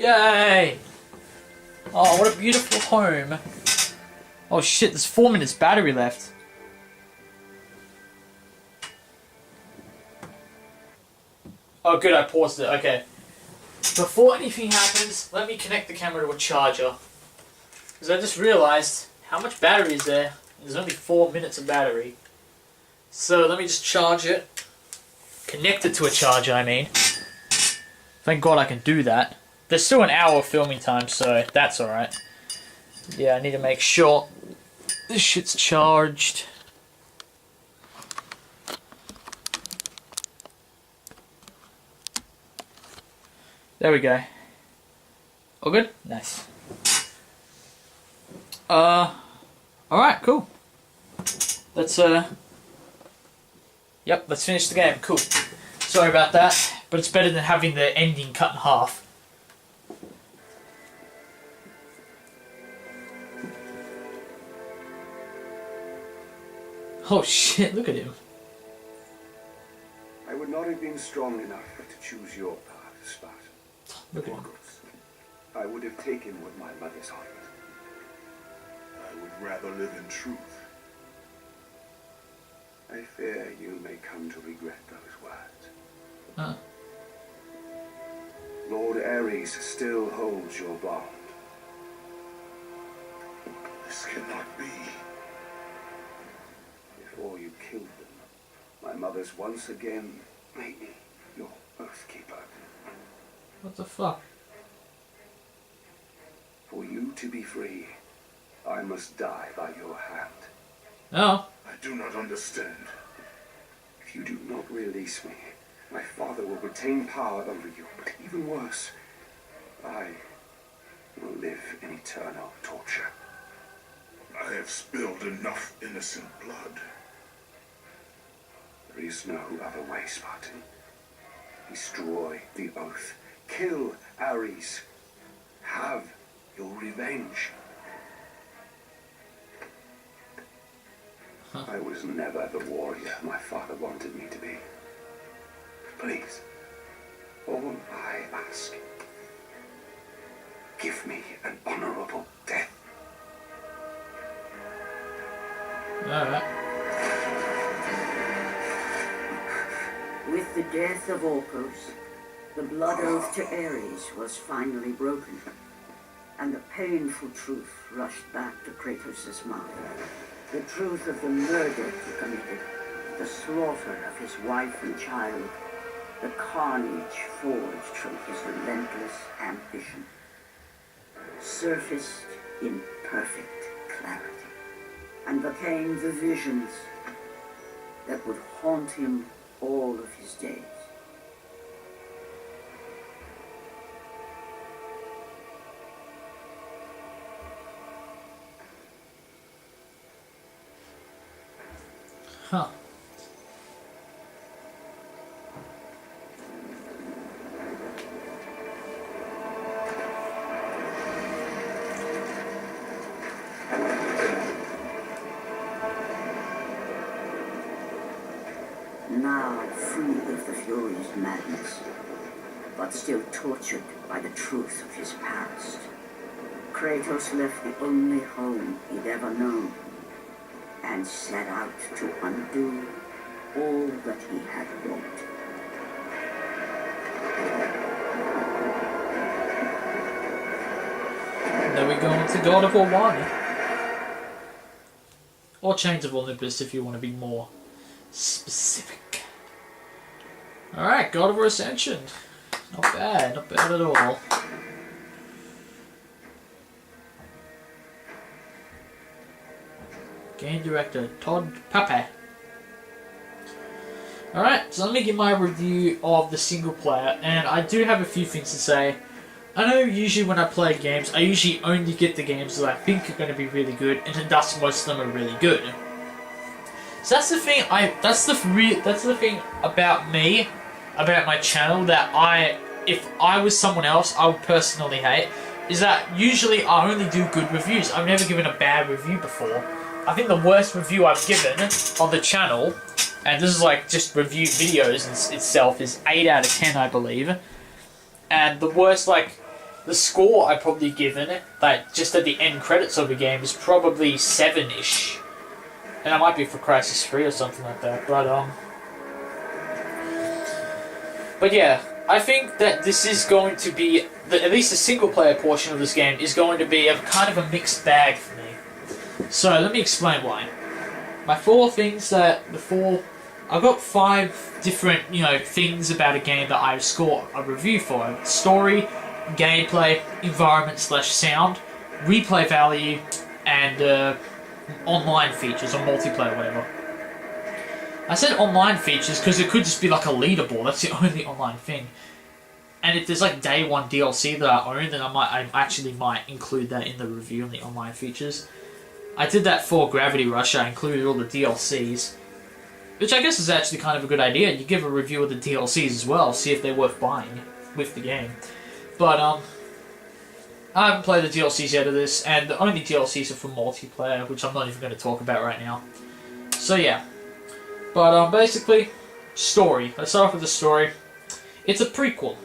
Yay! Oh, what a beautiful home. Oh shit, there's 4 minutes battery left. Oh good, I paused it, okay. Before anything happens, let me connect the camera to a charger. Because I just realized how much battery is there. There's only 4 minutes of battery. So let me just charge it. Connect it to a charger, I mean. Thank God I can do that. There's still an hour of filming time, so that's alright. Yeah, I need to make sure this shit's charged. There we go. All good? Nice. Alright, cool. Let's yep, let's finish the game. Cool. Sorry about that, but it's better than having the ending cut in half. Oh shit, look at him. I would not have been strong enough to choose your path, Spartan. Look at him. I would have taken what my mother's offered. I would rather live in truth. I fear you may come to regret those words. Huh. Lord Ares still holds your bond. This cannot be. Before you killed them, my mother's once again made me your oathkeeper. What the fuck? For you to be free, I must die by your hand. No. I do not understand. If you do not release me, my father will retain power over you. But even worse, I will live in eternal torture. I have spilled enough innocent blood. There is no other way, Spartan. Destroy the oath. Kill Ares. Have your revenge. Huh. I was never the warrior my father wanted me to be. Please, all I ask, give me an honorable death. Alright. With the death of Orcus, the blood oath to Ares was finally broken, and the painful truth rushed back to Kratos' mind. The truth of the murder he committed, the slaughter of his wife and child, the carnage forged from his relentless ambition, surfaced in perfect clarity, and became the visions that would haunt him all of his days. Huh. Now free of the Fury's madness, but still tortured by the truth of his past, Kratos left the only home he'd ever known and set out to undo all that he had wrought. There we go into God of War 1. Or Chains of Olympus if you want to be more specific. Alright, God of War Ascension. Not bad at all. Game director Todd Pape. Alright, so let me give my review of the single player, and I do have a few things to say. I know usually when I play games, I usually only get the games that I think are going to be really good, and thus most of them are really good. So that's the thing. That's the thing about me, about my channel, that if I was someone else, I would personally hate, is that usually I only do good reviews. I've never given a bad review before. I think the worst review I've given on the channel, and this is like just review videos itself, is 8 out of 10, I believe. And the worst the score I'd probably given it, like just at the end credits of the game, is probably 7-ish. And that might be for Crysis 3 or something like that, but yeah, I think that this is going to be, at least the single player portion of this game is going to be a kind of a mixed bag for me. So let me explain why. My four things I've got 5 different, things about a game that I score a review for. Story, gameplay, environment/sound, replay value, and online features or multiplayer, whatever. I said online features because it could just be like a leaderboard. That's the only online thing. And if there's like day 1 DLC that I own, then I actually might include that in the review on the online features. I did that for Gravity Rush. I included all the DLCs, which I guess is actually kind of a good idea. You give a review of the DLCs as well, see if they're worth buying with the game. But I haven't played the DLCs yet of this, and the only DLCs are for multiplayer, which I'm not even going to talk about right now. So yeah. But basically, story. Let's start off with the story. It's a prequel,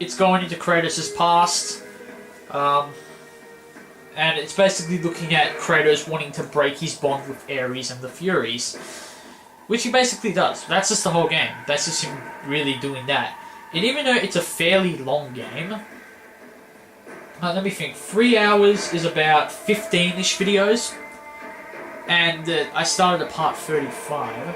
It's going into Kratos' past, and it's basically looking at Kratos wanting to break his bond with Ares and the Furies, which he basically does. That's just the whole game. That's just him really doing that. And even though it's a fairly long game, let me think, 3 hours is about 15-ish videos. And I started at part 35.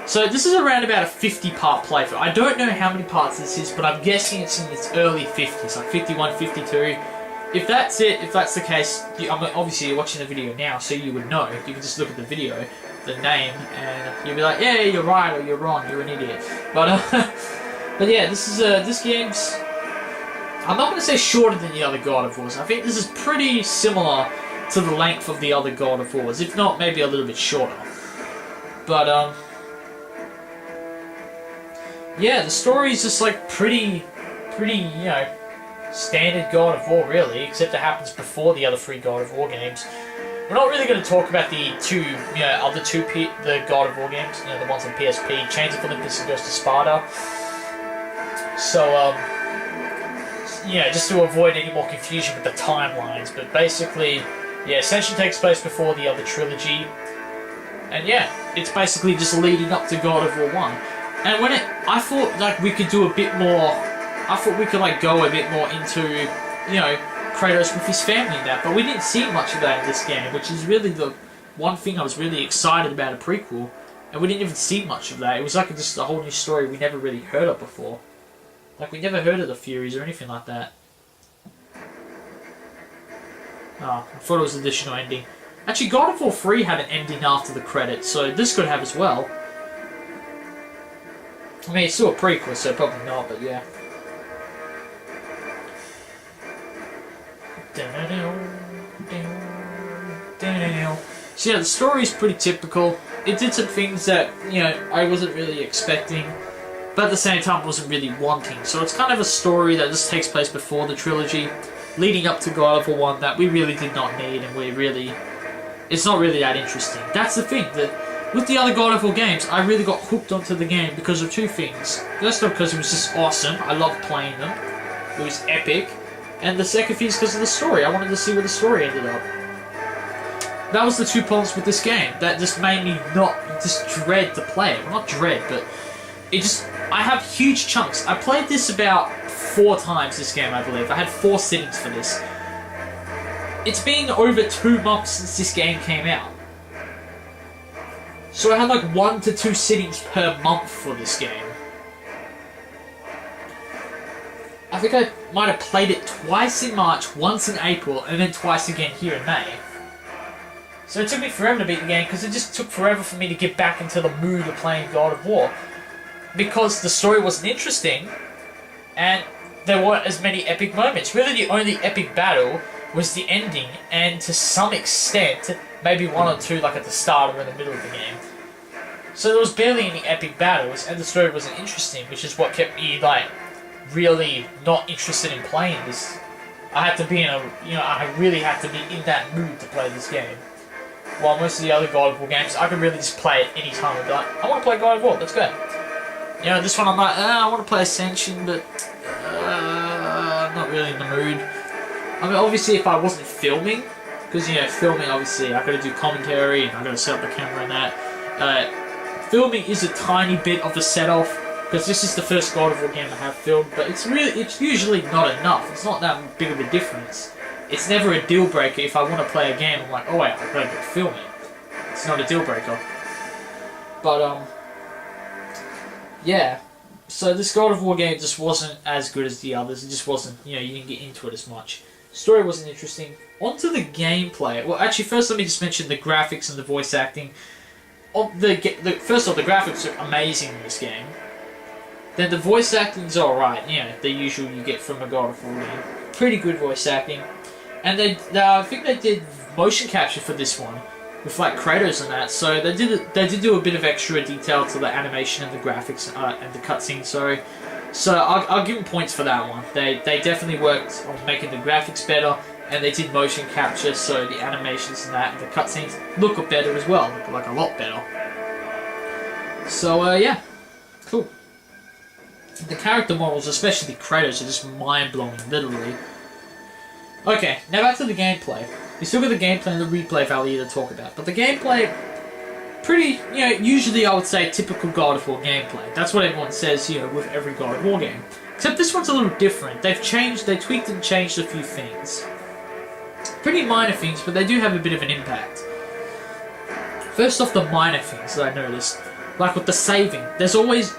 So this is around about a 50-part playthrough. I don't know how many parts this is, but I'm guessing it's in its early 50s, like 51, 52. If that's it, if that's the case, obviously you're watching the video now, so you would know. You can just look at the video, the name, and you'll be like, yeah, you're right, or you're wrong, you're an idiot. But, but yeah, this game's... I'm not going to say shorter than the other God of Wars. I think this is pretty similar to the length of the other God of Wars, if not maybe a little bit shorter. But yeah, the story's just like pretty, standard God of War really, except it happens before the other 3 God of War games. We're not really going to talk about the the God of War games, the ones on PSP, Chains of Olympus and Ghost of Sparta. So just to avoid any more confusion with the timelines, but basically. Yeah, Ascension takes place before the other trilogy, and yeah, it's basically just leading up to God of War 1. And I thought like we could do a bit more. I thought we could like go a bit more into, Kratos with his family and that, but we didn't see much of that in this game, which is really the one thing I was really excited about a prequel, and we didn't even see much of that. It was like just a whole new story we never really heard of before. Like we never heard of the Furies or anything like that. Oh, I thought it was an additional ending. Actually, God of War 3 had an ending after the credits, so this could have as well. I mean, it's still a prequel, so probably not, but yeah. So yeah, the story's pretty typical. It did some things that, I wasn't really expecting, but at the same time wasn't really wanting. So it's kind of a story that just takes place before the trilogy, leading up to God of War 1 that we really did not need, and it's not really that interesting. That's the thing, that with the other God of War games, I really got hooked onto the game because of 2 things. First off, because it was just awesome. I loved playing them. It was epic. And the second thing is because of the story. I wanted to see where the story ended up. That was the 2 problems with this game. That just made me just dread to play it. Well, not dread, but I have huge chunks. I played this about 4 times this game, I believe. I had 4 sittings for this. It's been over 2 months since this game came out. So I had like 1 to 2 sittings per month for this game. I think I might have played it twice in March, once in April, and then twice again here in May. So it took me forever to beat the game, because it just took forever for me to get back into the mood of playing God of War. Because the story wasn't interesting, and there weren't as many epic moments. Really, the only epic battle was the ending, and to some extent, maybe 1 or 2 like at the start or in the middle of the game. So there was barely any epic battles, and the story wasn't interesting, which is what kept me like really not interested in playing this. I had to be in I really had to be in that mood to play this game. While most of the other God of War games, I could really just play it any time and be like, I want to play God of War, let's go. This one I'm like, I want to play Ascension, but really in the mood. I mean, obviously, if I wasn't filming, because, you know, filming, obviously, I gotta do commentary, and I gotta set up the camera and that. Filming is a tiny bit of a set-off, because this is the first God of War game I have filmed, but it's usually not enough. It's not that big of a difference. It's never a deal breaker if I want to play a game. I'm like, oh wait, I've got to go film it. It's not a deal breaker. But yeah. So this God of War game just wasn't as good as the others. It just wasn't, you know, you didn't get into it as much. Story wasn't interesting. Onto the gameplay. Well, actually, first let me just mention the graphics and the voice acting. First off, the graphics are amazing in this game. Then the voice acting's alright, you know, the usual you get from a God of War game. Pretty good voice acting. And I think they did motion capture for this one, with like Kratos and that, so they did do a bit of extra detail to the animation and the graphics and the cutscenes, so I'll give them points for that one. They definitely worked on making the graphics better, and they did motion capture, so the animations and that, and the cutscenes look better as well, look like a lot better. So yeah, cool. The character models, especially Kratos, are just mind-blowing, literally. Okay, now back to the gameplay. We still got the gameplay and the replay value to talk about, but the gameplay, pretty, you know, usually I would say typical God of War gameplay. That's what everyone says, you know, with every God of War game. Except this one's a little different. They tweaked and changed a few things. Pretty minor things, but they do have a bit of an impact. First off, the minor things that I noticed. Like with the saving,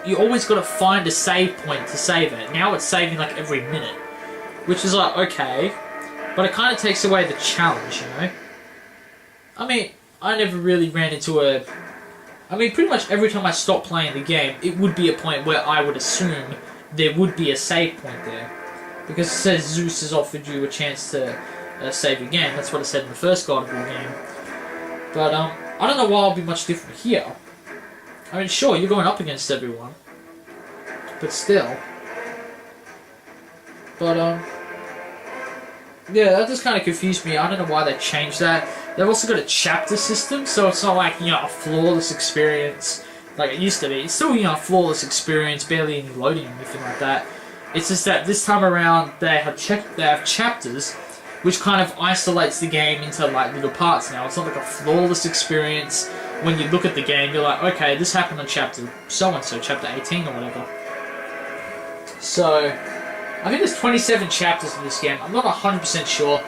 you always got to find a save point to save it. Now it's saving like every minute, which is like, okay, but it kind of takes away the challenge, you know? I mean, I never really ran into pretty much every time I stopped playing the game, it would be a point where I would assume there would be a save point there. Because it says Zeus has offered you a chance to save your game. That's what it said in the first God of War game. But, I don't know why it'll be much different here. I mean, sure, you're going up against everyone. But still. But, yeah, that just kind of confused me. I don't know why they changed that. They've also got a chapter system, so it's not like, you know, a flawless experience like it used to be. It's still, you know, a flawless experience, barely any loading or anything like that. It's just that this time around, they have chapters, which kind of isolates the game into, like, little parts now. It's not like a flawless experience. When you look at the game, you're like, okay, this happened on chapter so-and-so, chapter 18 or whatever. So, I think there's 27 chapters in this game. I'm not 100% sure.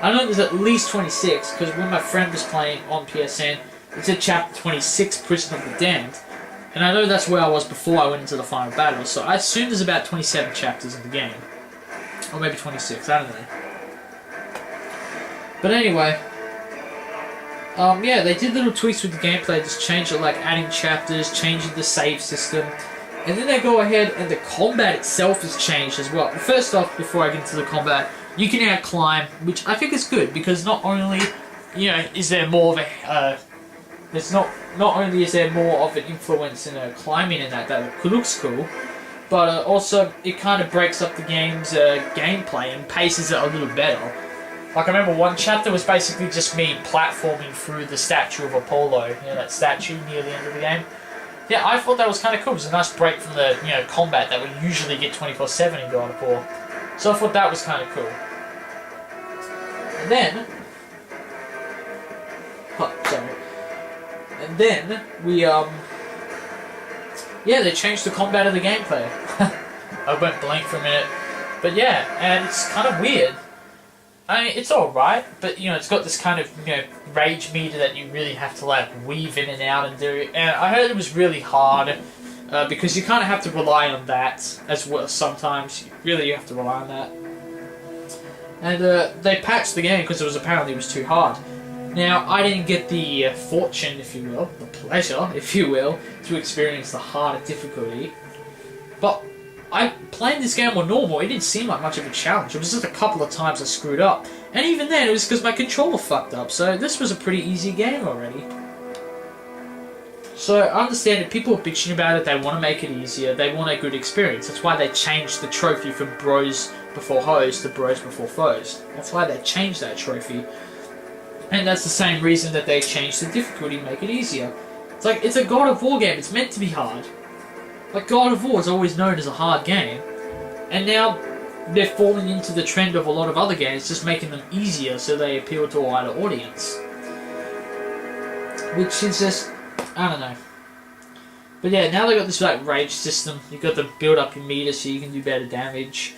I know there's at least 26, because when my friend was playing on PSN, it said chapter 26, Prison of the Damned. And I know that's where I was before I went into the final battle, so I assume there's about 27 chapters in the game. Or maybe 26, I don't know. But anyway, yeah, they did little tweaks with the gameplay, just changed it, like adding chapters, changing the save system, and then they go ahead and the combat itself is changed as well. First off, before I get into the combat, you can now climb, which I think is good, because not only, you know, is there more of a, not only is there more of an influence in climbing and that looks cool, but also it kind of breaks up the game's gameplay and paces it a little better. Like, I remember one chapter was basically just me platforming through the statue of Apollo, you know, that statue near the end of the game. Yeah, I thought that was kind of cool. It was a nice break from the, you know, combat that we usually get 24/7 in God of War. So I thought that was kind of cool. And then, and then we, yeah, they changed the combat of the gameplay. I went blank for a minute. But yeah, and it's kind of weird. I mean, it's alright, but, you know, it's got this kind of, you know, rage meter that you really have to, like, weave in and out and do. And I heard it was really hard, because you kind of have to rely on that as well sometimes. You have to rely on that. And they patched the game because it was too hard. Now, I didn't get the fortune, if you will, the pleasure, if you will, to experience the harder difficulty. But I playing this game on normal, it didn't seem like much of a challenge. It was just a couple of times I screwed up. And even then, it was because my controller fucked up, so this was a pretty easy game already. So, I understand if people are bitching about it, they want to make it easier, they want a good experience. That's why they changed the trophy from Bros Before Hoes to Bros Before Foes. That's why they changed that trophy. And that's the same reason that they changed the difficulty to make it easier. It's like, it's a God of War game, it's meant to be hard. Like, God of War is always known as a hard game, and now they're falling into the trend of a lot of other games, just making them easier so they appeal to a wider audience. Which is just, I don't know. But yeah, now they've got this like rage system. You've got to build up your meter so you can do better damage.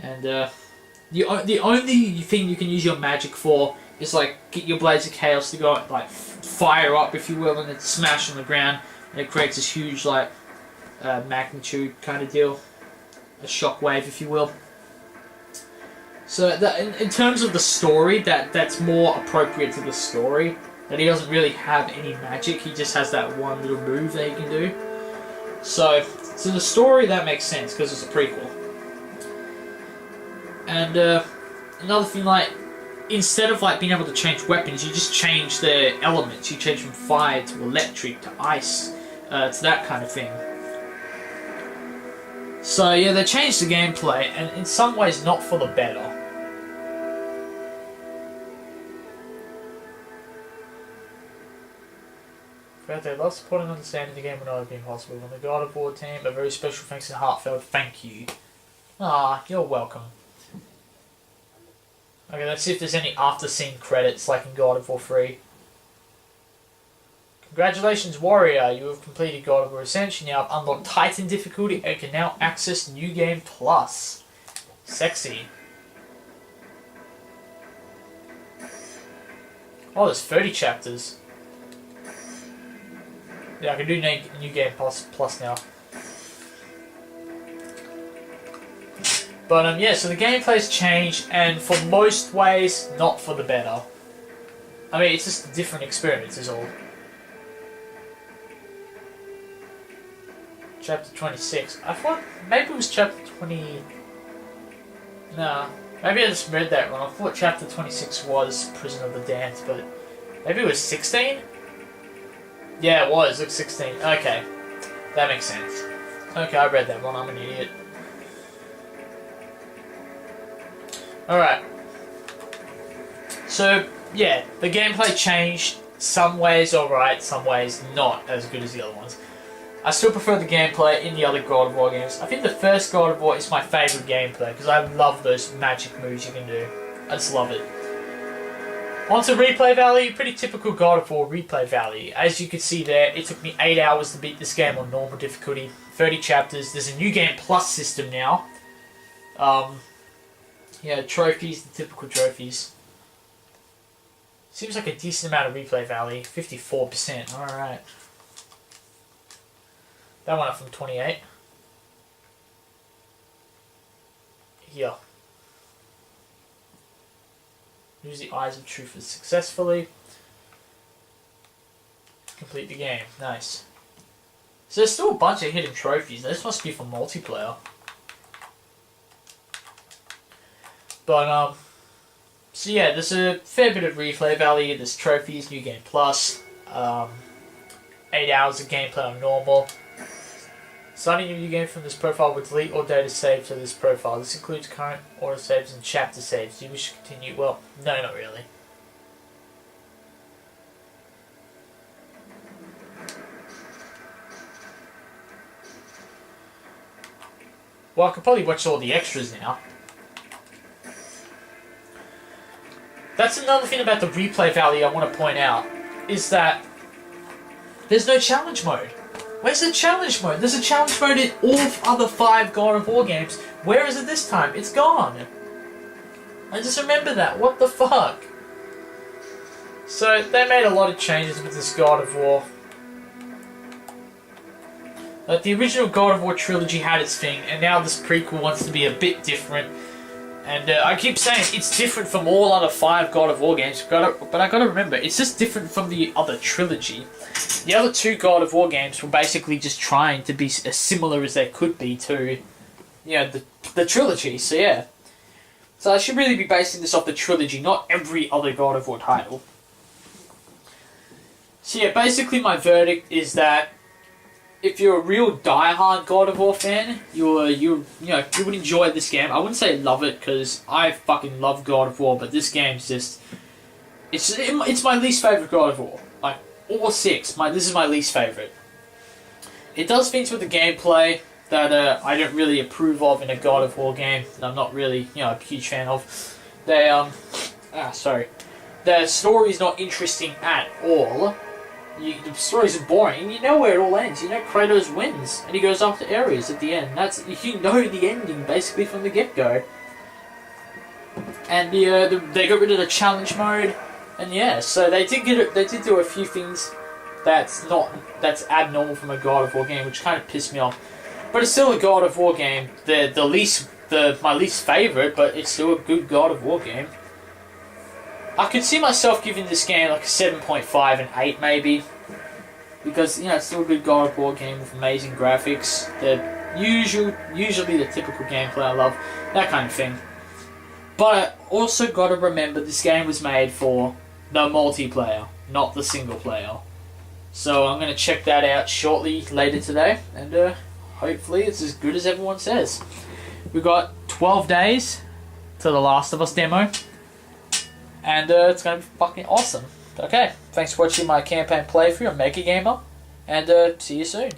And the only thing you can use your magic for is like get your Blades of Chaos to go like fire up, if you will, and then smash on the ground. And it creates this huge like magnitude kind of deal. A shockwave, if you will. So that, in terms of the story, that's more appropriate to the story. That he doesn't really have any magic, he just has that one little move that he can do. So the story, that makes sense, because it's a prequel. And another thing, like, instead of like being able to change weapons, you just change the elements. You change from fire to electric to ice, to that kind of thing. So yeah, they changed the gameplay, and in some ways not for the better. They love supporting and understanding the game when it being possible. From the God of War team, a very special thanks and heartfelt thank you. Ah, you're welcome. Okay, let's see if there's any after-scene credits like in God of War 3. Congratulations, Warrior! You have completed God of War Ascension. You have unlocked Titan difficulty and can now access New Game Plus. Sexy. Oh, there's 30 chapters. Yeah, I can do New Game Plus now. But yeah, so the gameplay's changed, and for most ways, not for the better. I mean, it's just a different experience is all. Chapter 26. I thought maybe it was chapter 20... Nah, maybe I just read that wrong. I thought chapter 26 was Prison of the Damned, but maybe it was 16? Yeah, it was. Look, 16. Okay. That makes sense. Okay, I read that wrong. I'm an idiot. Alright. So, yeah. The gameplay changed. Some ways alright, some ways not as good as the other ones. I still prefer the gameplay in the other God of War games. I think the first God of War is my favourite gameplay, because I love those magic moves you can do. I just love it. On to replay value, pretty typical God of War replay value. As you can see there, it took me 8 hours to beat this game on normal difficulty. 30 chapters. There's a New Game Plus system now. Yeah, trophies, the typical trophies. Seems like a decent amount of replay value. 54%, alright. That went up from 28. Here. Use the Eyes of Truth successfully. Complete the game. Nice. So there's still a bunch of hidden trophies. This must be for multiplayer. But, so yeah, there's a fair bit of replay value. There's trophies, New Game Plus. 8 hours of gameplay on normal. Starting a new game from this profile will delete all data saved to this profile. This includes current autosaves and chapter saves. Do you wish to continue? Well, no, not really. Well, I could probably watch all the extras now. That's another thing about the replay value I want to point out, is that there's no challenge mode. Where's the challenge mode? There's a challenge mode in all other 5 God of War games. Where is it this time? It's gone. I just remember that. What the fuck? So, they made a lot of changes with this God of War. The original God of War trilogy had its thing, and now this prequel wants to be a bit different. And I keep saying it's different from all other 5 God of War games, but I gotta remember, it's just different from the other trilogy. The other 2 God of War games were basically just trying to be as similar as they could be to, you know, the trilogy, so yeah. So I should really be basing this off the trilogy, not every other God of War title. So yeah, basically my verdict is that if you're a real die-hard God of War fan, you would enjoy this game. I wouldn't say love it, because I fucking love God of War, but this game's just... It's my least favourite God of War. Like, all 6, this is my least favourite. It does things with the gameplay. that I don't really approve of in a God of War game. That I'm not really, a huge fan of. The story's not interesting at all. The story's boring. You know where it all ends. You know Kratos wins, and he goes after Ares at the end. You know the ending basically from the get-go. And they got rid of the challenge mode, and yeah, so they did do a few things that's abnormal from a God of War game, which kind of pissed me off. But it's still a God of War game. My least favorite, but it's still a good God of War game. I could see myself giving this game like a 7.5 and 8 maybe, because it's still a good God of War game with amazing graphics. Usually the typical gameplay I love, that kind of thing. But I also got to remember this game was made for the multiplayer, not the single player. So I'm going to check that out shortly later today, and hopefully it's as good as everyone says. We've got 12 days to the Last of Us demo, and it's going to be fucking awesome. Okay, thanks for watching my campaign playthrough of Mega Gamer, and see you soon.